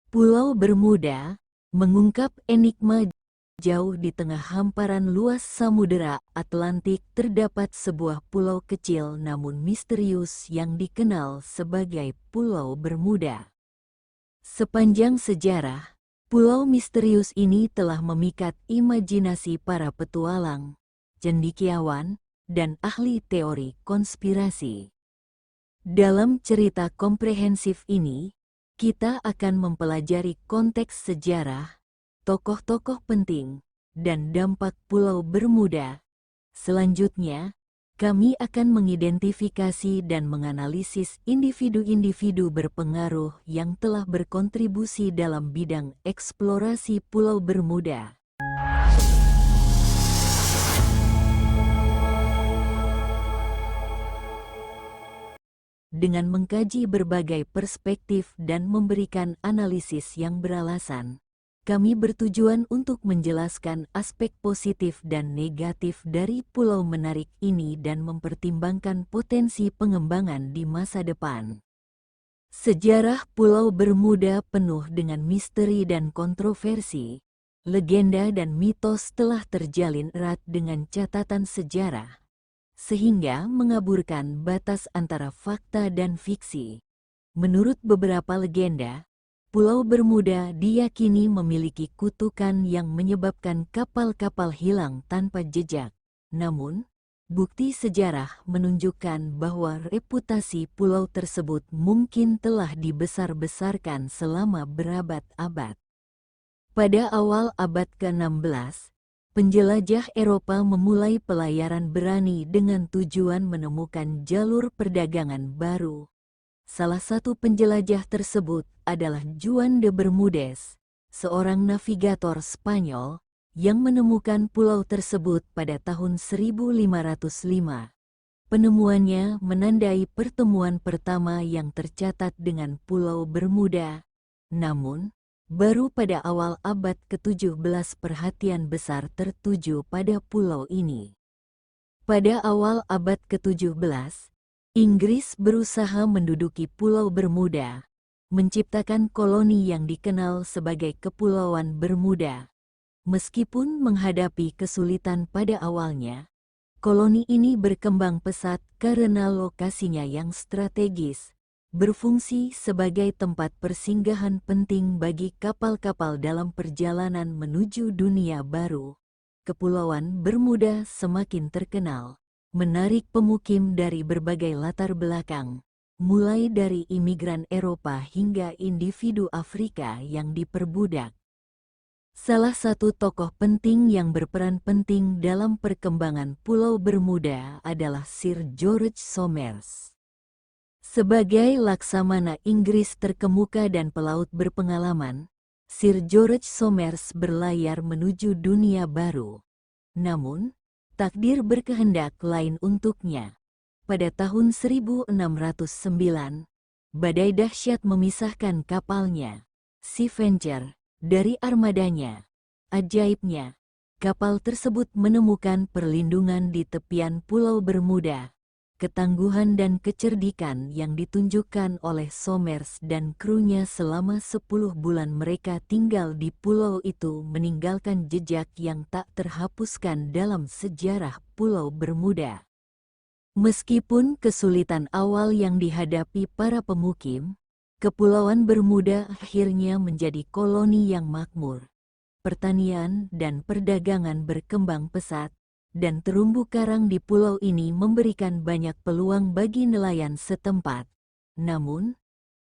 Pulau Bermuda mengungkap enigma. Jauh di tengah hamparan luas Samudera Atlantik terdapat sebuah pulau kecil namun misterius yang dikenal sebagai Pulau Bermuda. Sepanjang sejarah, pulau misterius ini telah memikat imajinasi para petualang, cendekiawan, dan ahli teori konspirasi. Dalam cerita komprehensif ini, kita akan mempelajari konteks sejarah, tokoh-tokoh penting, dan dampak Pulau Bermuda. Selanjutnya, kami akan mengidentifikasi dan menganalisis individu-individu berpengaruh yang telah berkontribusi dalam bidang eksplorasi Pulau Bermuda. Dengan mengkaji berbagai perspektif dan memberikan analisis yang beralasan, kami bertujuan untuk menjelaskan aspek positif dan negatif dari pulau menarik ini dan mempertimbangkan potensi pengembangan di masa depan. Sejarah Pulau Bermuda penuh dengan misteri dan kontroversi. Legenda dan mitos telah terjalin erat dengan catatan sejarah, sehingga mengaburkan batas antara fakta dan fiksi. Menurut beberapa legenda, Pulau Bermuda diyakini memiliki kutukan yang menyebabkan kapal-kapal hilang tanpa jejak. Namun, bukti sejarah menunjukkan bahwa reputasi pulau tersebut mungkin telah dibesar-besarkan selama berabad-abad. Pada awal abad ke-16, penjelajah Eropa memulai pelayaran berani dengan tujuan menemukan jalur perdagangan baru. Salah satu penjelajah tersebut adalah Juan de Bermúdez, seorang navigator Spanyol yang menemukan pulau tersebut pada tahun 1505. Penemuannya menandai pertemuan pertama yang tercatat dengan Pulau Bermuda. Namun, baru pada awal abad ke-17 perhatian besar tertuju pada pulau ini. Pada awal abad ke-17, Inggris berusaha menduduki Pulau Bermuda, menciptakan koloni yang dikenal sebagai Kepulauan Bermuda. Meskipun menghadapi kesulitan pada awalnya, koloni ini berkembang pesat karena lokasinya yang strategis, berfungsi sebagai tempat persinggahan penting bagi kapal-kapal dalam perjalanan menuju dunia baru. Kepulauan Bermuda semakin terkenal, menarik pemukim dari berbagai latar belakang, mulai dari imigran Eropa hingga individu Afrika yang diperbudak. Salah satu tokoh penting yang berperan penting dalam perkembangan Pulau Bermuda adalah Sir George Somers. Sebagai laksamana Inggris terkemuka dan pelaut berpengalaman, Sir George Somers berlayar menuju dunia baru. Namun, takdir berkehendak lain untuknya. Pada tahun 1609, badai dahsyat memisahkan kapalnya, Sea Venture, dari armadanya. Ajaibnya, kapal tersebut menemukan perlindungan di tepian Pulau Bermuda. Ketangguhan dan kecerdikan yang ditunjukkan oleh Somers dan krunya selama 10 bulan mereka tinggal di pulau itu meninggalkan jejak yang tak terhapuskan dalam sejarah Pulau Bermuda. Meskipun kesulitan awal yang dihadapi para pemukim, Kepulauan Bermuda akhirnya menjadi koloni yang makmur. Pertanian dan perdagangan berkembang pesat, dan terumbu karang di pulau ini memberikan banyak peluang bagi nelayan setempat. Namun,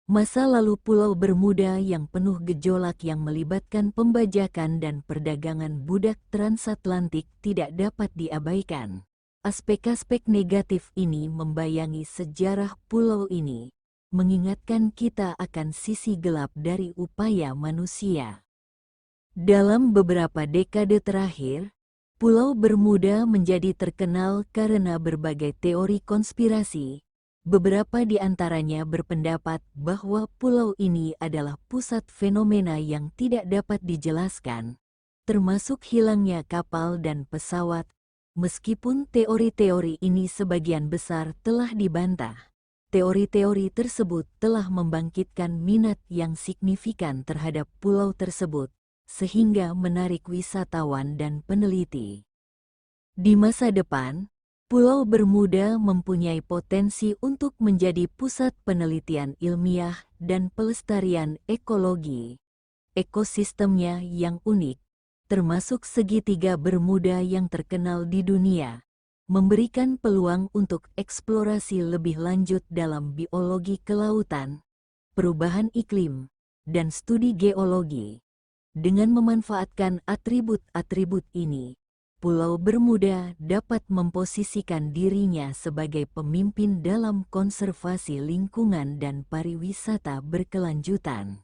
masa lalu Pulau Bermuda yang penuh gejolak yang melibatkan pembajakan dan perdagangan budak transatlantik tidak dapat diabaikan. Aspek-aspek negatif ini membayangi sejarah pulau ini, mengingatkan kita akan sisi gelap dari upaya manusia. Dalam beberapa dekade terakhir, Pulau Bermuda menjadi terkenal karena berbagai teori konspirasi. Beberapa di antaranya berpendapat bahwa pulau ini adalah pusat fenomena yang tidak dapat dijelaskan, termasuk hilangnya kapal dan pesawat. Meskipun teori-teori ini sebagian besar telah dibantah, Teori-teori tersebut telah membangkitkan minat yang signifikan terhadap pulau tersebut, sehingga menarik wisatawan dan peneliti. Di masa depan, Pulau Bermuda mempunyai potensi untuk menjadi pusat penelitian ilmiah dan pelestarian ekologi. Ekosistemnya yang unik, termasuk segitiga Bermuda yang terkenal di dunia, memberikan peluang untuk eksplorasi lebih lanjut dalam biologi kelautan, perubahan iklim, dan studi geologi. Dengan memanfaatkan atribut-atribut ini, Pulau Bermuda dapat memposisikan dirinya sebagai pemimpin dalam konservasi lingkungan dan pariwisata berkelanjutan.